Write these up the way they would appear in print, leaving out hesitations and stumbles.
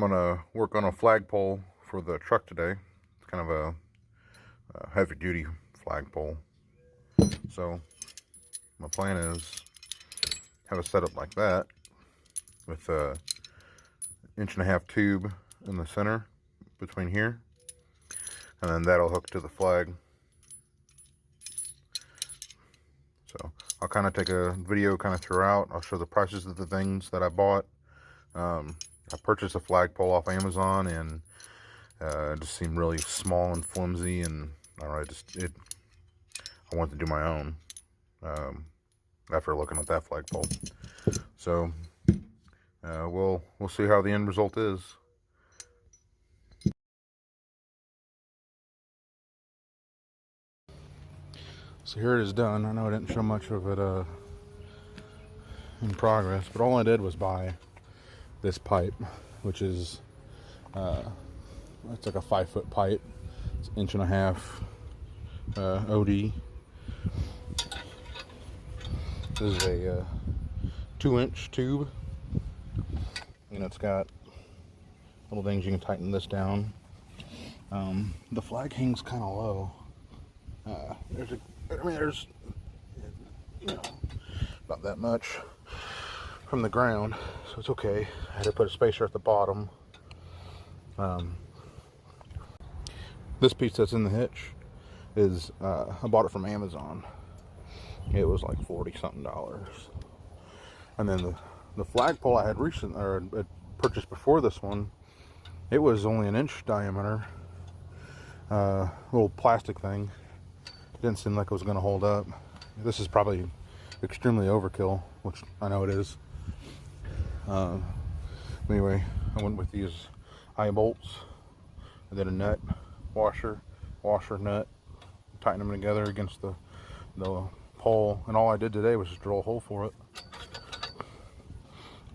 I'm gonna work on a flagpole for the truck today. It's kind of a heavy duty flagpole. So my plan is have it set up like that with a 1.5 inch tube in the center between here, and then that'll hook to the flag. So I'll kind of take a video kind of throughout. I'll show the prices of the things that I bought. I purchased a flagpole off Amazon, and it just seemed really small and flimsy, and I don't know, I wanted to do my own after looking at that flagpole. So we'll see how the end result is. So here it is done. I know I didn't show much of it in progress, but all I did was buy this pipe, which is it's like a 5-foot pipe. It's 1.5 inch OD. This is a 2-inch tube, and it's got little things you can tighten this down. The flag hangs kind of low. There's you know, not that much from the ground, so it's okay. I had to put a spacer at the bottom. This piece that's in the hitch is I bought it from Amazon. It was like $40-something. And then the flagpole I had had purchased before this one, it was only 1 inch diameter. Little plastic thing. Didn't seem like it was going to hold up. This is probably extremely overkill, which I know it is. Anyway, I went with these eye bolts. I did a nut, washer, nut, tighten them together against the pole, and all I did today was just drill a hole for it.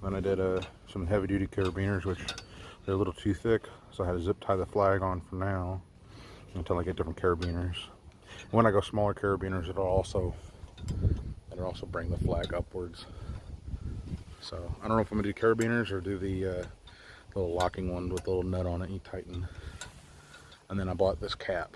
Then I did some heavy duty carabiners, which they're a little too thick, so I had to zip tie the flag on for now until I get different carabiners. When I go smaller carabiners, it'll also bring the flag upwards. So I don't know if I'm gonna do carabiners or do the little locking one with the little nut on it you tighten. And then I bought this cap.